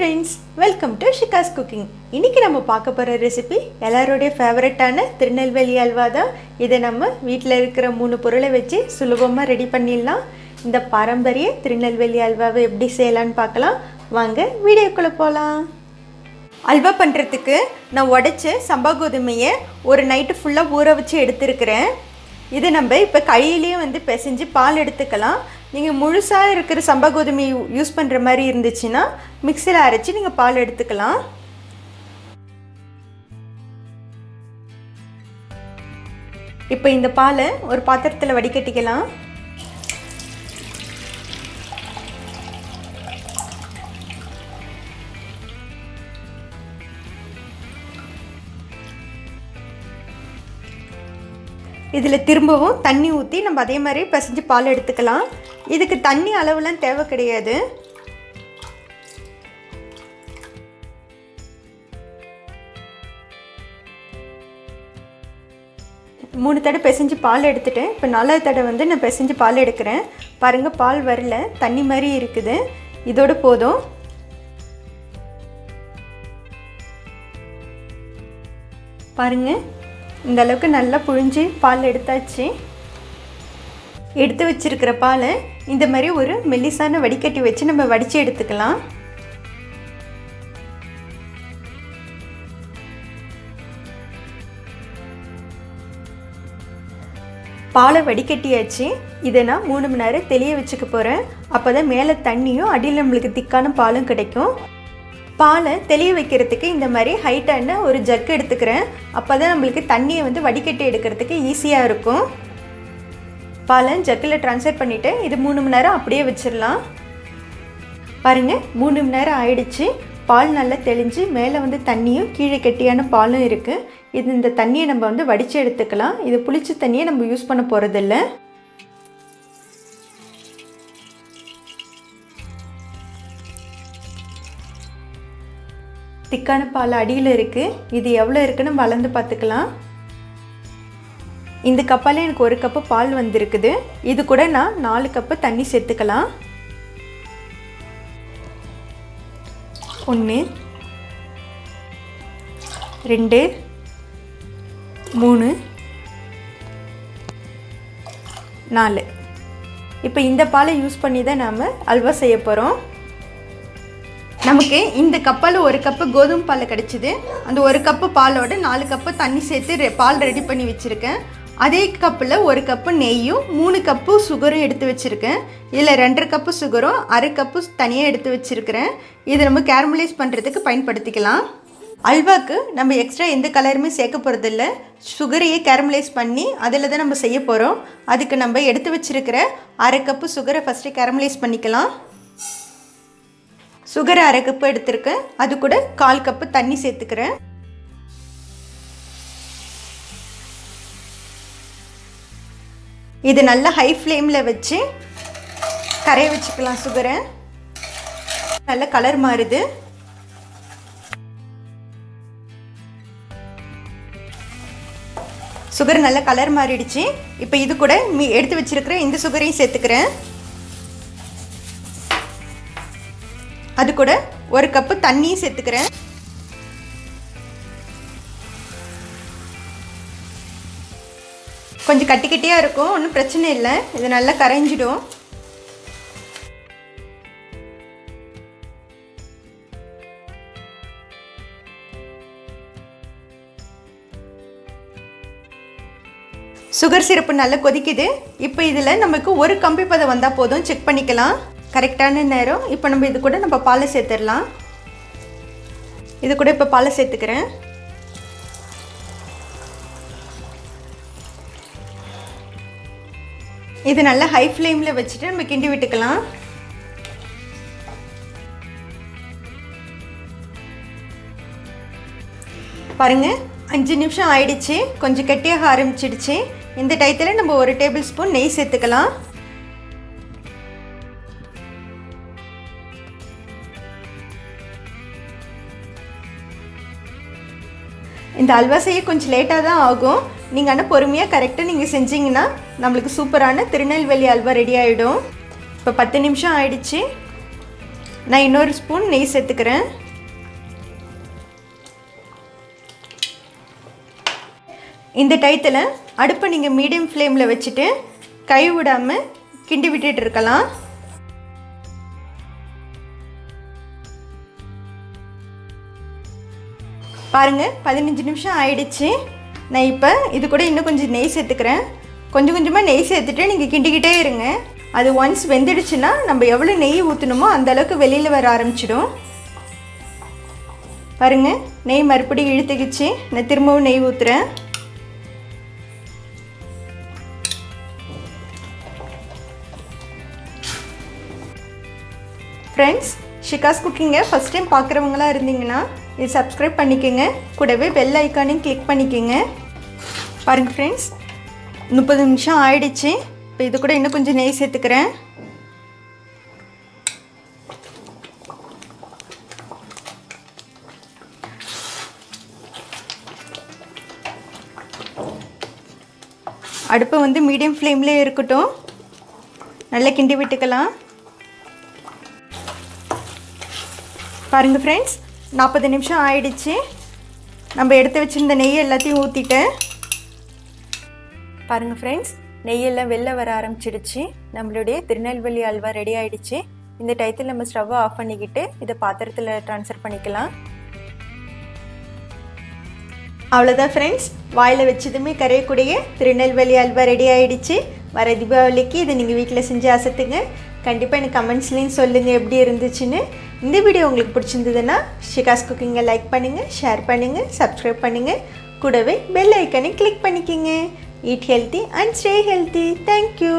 friends, welcome to Shika's Cooking. இன்னைக்கு நம்ம பார்க்க போற ரெசிபி எல்லாரோட ஃபேவரட்டான திருநெல்வேலி அல்வா தான். இதை நம்ம வீட்ல இருக்கிற 3 பொருளை வச்சு சுலபமா ரெடி பண்ணிடலாம். இந்த பாரம்பரிய திருநெல்வேலி அல்வாவை எப்படி செய்யலாம்னு பார்க்கலாம். வாங்க வீடியோக்குள்ள போலாம். அல்வா பண்றதுக்கு நான் உடைச்ச சம்பா கோதுமையை ஒரு நைட் ஃபுல்லா ஊற வச்சு எடுத்துக்கிறேன். இது நம்ம இப்போ கையிலேயே பிசைஞ்சு பால் எடுத்துக்கலாம். நீங்கள் முழுசாக இருக்கிற சம்பா கோதுமை யூஸ் பண்ணுற மாதிரி இருந்துச்சுன்னா மிக்சியில் அரைச்சி நீங்கள் பால் எடுத்துக்கலாம். இப்போ இந்த பாலை ஒரு பாத்திரத்தில் வடிகட்டிக்கலாம். இதில் திரும்பவும் தண்ணி ஊற்றி நம்ம அதே மாதிரி பிசைஞ்சு பால் எடுத்துக்கலாம். இதுக்கு தண்ணி அளவுலாம் தேவை கிடையாது. மூணு தடவை பிசைஞ்சு பால் எடுத்துட்டேன். இப்போ 4வது தடவை நான் பிசைஞ்சு பால் எடுக்கிறேன். பாருங்கள், பால் வரல, தண்ணி மாதிரி இருக்குது. இதோடு போதும். பாருங்கள், இந்த அளவுக்கு நல்லா புழிஞ்சு பால் எடுத்தாச்சு. எடுத்து வச்சிருக்கிற பாலை இந்த மாதிரி ஒரு மெல்லிசான வடிகட்டி வச்சு நம்ம வடித்து எடுத்துக்கலாம். பாலை வடிகட்டியாச்சு. இதை நான் 3 மணி நேரம் தெளிய வச்சுக்க போகிறேன். அப்போ தான் மேலே தண்ணியும் அடியில் நம்மளுக்கு திக்கான பாலும் கிடைக்கும். பாலை தெளிய வைக்கிறதுக்கு இந்த மாதிரி ஹைட்டான ஒரு ஜக் எடுத்துக்கிறேன். அப்போ தான் நம்மளுக்கு தண்ணியை வடிகட்டி எடுக்கிறதுக்கு ஈஸியாக இருக்கும். பாலை ஜக்கில் ட்ரான்ஸ்ஃபர் பண்ணிவிட்டு இது 3 மணி நேரம் அப்படியே வச்சிடலாம். பாருங்கள், 3 மணி நேரம் ஆயிடுச்சு. பால் நல்லா தெளிஞ்சு மேலே தண்ணியும் கீழே கெட்டியான பாலும் இருக்குது. இந்த தண்ணியை நம்ம வடித்து எடுத்துக்கலாம். இது புளிச்ச தண்ணியை நம்ம யூஸ் பண்ண போகிறதில்ல. திக்கான பால் அடியில் இருக்குது. இது எவ்வளோ இருக்குன்னு நம்ம அளந்து பார்த்துக்கலாம். இந்த கப்பால் எனக்கு 1 கப்பு பால் வந்திருக்குது. இது கூட நான் 4 கப்பு தண்ணி சேர்த்துக்கலாம். 1 2 3 4. இப்போ இந்த பாலை யூஸ் பண்ணி தான் நாம் அல்வா செய்ய போகிறோம். நமக்கு இந்த கப்பால் 1 கப்பு கோதுமை பால் கிடச்சிது. அந்த 1 கப்பு பாலோட 4 கப்பு தண்ணி சேர்த்து பால் ரெடி பண்ணி வச்சுருக்கேன். அதே கப்பில் 1 கப்பு நெய்யும் 3 கப்பு சுகரும் எடுத்து வச்சுருக்கேன். இதில் 2 கப்பு சுகரும் 1/2 கப்பு தனியாக எடுத்து வச்சுருக்கிறேன். இதை நம்ம கேரமலைஸ் பண்ணுறதுக்கு பயன்படுத்திக்கலாம். அல்வாக்கு நம்ம எக்ஸ்ட்ரா எந்த கலருமே சேர்க்க போகிறதில்ல. சுகரையே கேரமலைஸ் பண்ணி அதில் தான் நம்ம செய்ய போகிறோம். அதுக்கு நம்ம எடுத்து வச்சுருக்கிற 1/2 கப்பு சுகரை ஃபஸ்ட்டு கேரமலைஸ் பண்ணிக்கலாம். சுகர் 1/2 கப்பு எடுத்துருக்கேன். அது கூட 1/4 கப்பு தண்ணி சேர்த்துக்கிறேன். இது நல்லா ஹை ஃப்ளேமில் வச்சு கரைய வச்சுக்கலாம். சுகரை நல்ல கலர் மாறுது. சுகர் நல்ல கலர் மாறிடுச்சு. இப்போ இது கூட எடுத்து வச்சிருக்கிற இந்த சுகரையும் சேர்த்துக்கிறேன். அது கூட 1 கப்பு தண்ணியும் சேர்த்துக்கிறேன். கொஞ்சம் கட்டி கட்டியாக இருக்கும், ஒன்றும் பிரச்சனை இல்லை. இது நல்லா கரைஞ்சிடும். சுகர் சிரப்பு நல்லா கொதிக்குது. இப்போ இதில் நமக்கு 1 கம்பி பதம் வந்தால் போதும். செக் பண்ணிக்கலாம், கரெக்டான நேரம். இப்போ நம்ம இது கூட நம்ம பாலை சேர்த்துடலாம். இது கூட இப்போ பாலை சேர்த்துக்கிறேன். இது நல்லா ஹை ஃப்ளேமில் வச்சுட்டு நம்ம கிண்டி விட்டுக்கலாம். பாருங்கள், 5 நிமிஷம் ஆயிடுச்சு. கொஞ்சம் கெட்டியாக ஆரம்பிச்சிடுச்சு. இந்த டயத்தில் நம்ம 1 டேபிள் ஸ்பூன் நெய் சேர்த்துக்கலாம். இந்த அல்வா செய்ய கொஞ்சம் லேட்டாக தான் ஆகும். நீங்கள் ஆனால் பொறுமையாக கரெக்டாக நீங்கள் செஞ்சிங்கன்னா நம்மளுக்கு சூப்பரான திருநெல்வேலி அல்வா ரெடி ஆகிடும். இப்போ 10 நிமிஷம் ஆயிடுச்சு. நான் இன்னொரு ஸ்பூன் நெய் சேர்த்துக்கிறேன். இந்த டயத்தில் அடுப்பை நீங்கள் மீடியம் ஃப்ளேமில் வச்சுட்டு கை விடாமல் கிண்டி விட்டுட்டு இருக்கலாம். பாருங்கள் 15 நிமிஷம் ஆயிடுச்சு. நான் இப்போ இது கூட இன்னும் கொஞ்சம் நெய் சேர்த்துக்கிறேன். கொஞ்சம் கொஞ்சமாக நெய் சேர்த்துட்டு நீங்கள் கிண்டிக்கிட்டே இருங்க. அது ஒன்ஸ் வெந்துடுச்சுன்னா நம்ம எவ்வளோ நெய் ஊற்றணுமோ அந்தளவுக்கு வெளியில் வர ஆரம்பிச்சிடும். பாருங்கள் நெய் மறுபடியும் இழுத்துக்கிச்சு. நான் திரும்பவும் நெய் ஊற்றுறேன். ஃப்ரெண்ட்ஸ், ஷிகாஸ் குக்கிங்கை ஃபஸ்ட் டைம் பார்க்குறவங்களா இருந்தீங்கன்னா இது சப்ஸ்கிரைப் பண்ணிக்கோங்க. கூடவே பெல் ஐக்கானையும் கிளிக் பண்ணிக்கோங்க. பாருங்கள் ஃப்ரெண்ட்ஸ், 30 நிமிஷம் ஆயிடுச்சு. இப்போ இது கூட இன்னும் கொஞ்சம் நெய் சேர்த்துக்கிறேன். அடுப்பு வந்து மீடியம் ஃப்ளேம்லேயே இருக்கட்டும். நல்லா கிண்டி விட்டுக்கலாம். பாருங்கள் ஃப்ரெண்ட்ஸ், 40 நிமிஷம் ஆயிடுச்சு. நம்ம எடுத்து வச்சுருந்த நெய் எல்லாத்தையும் ஊற்றிட்டேன். பாருங்கள் ஃப்ரெண்ட்ஸ், நெய்யெல்லாம் வெளில வர ஆரம்பிச்சிடுச்சு. நம்மளுடைய திருநெல்வேலி அல்வா ரெடி ஆகிடுச்சு. இந்த டயத்தில் நம்ம ஸ்டவ்வை ஆஃப் பண்ணிக்கிட்டு இதை பாத்திரத்தில் ட்ரான்ஸ்ஃபர் பண்ணிக்கலாம். அவ்வளோதான் ஃப்ரெண்ட்ஸ், வாயில் வச்சதுமே கரையக்கூடிய திருநெல்வேலி அல்வா ரெடி ஆகிடுச்சு. வர தீபாவளிக்கு இதை நீங்கள் வீட்டில் செஞ்சு அசத்துங்க. கண்டிப்பாக எனக்கு கமெண்ட்ஸ்லேயும் சொல்லுங்கள் எப்படி இருந்துச்சுன்னு. இந்த வீடியோ உங்களுக்கு பிடிச்சிருந்ததுன்னா ஷிகாஸ் குக்கிங்கை லைக் பண்ணுங்கள், ஷேர் பண்ணுங்கள், சப்ஸ்கிரைப் பண்ணுங்கள். கூடவே பெல் ஐக்கனை கிளிக் பண்ணிக்கோங்க. Eat healthy and stay healthy. Thank you.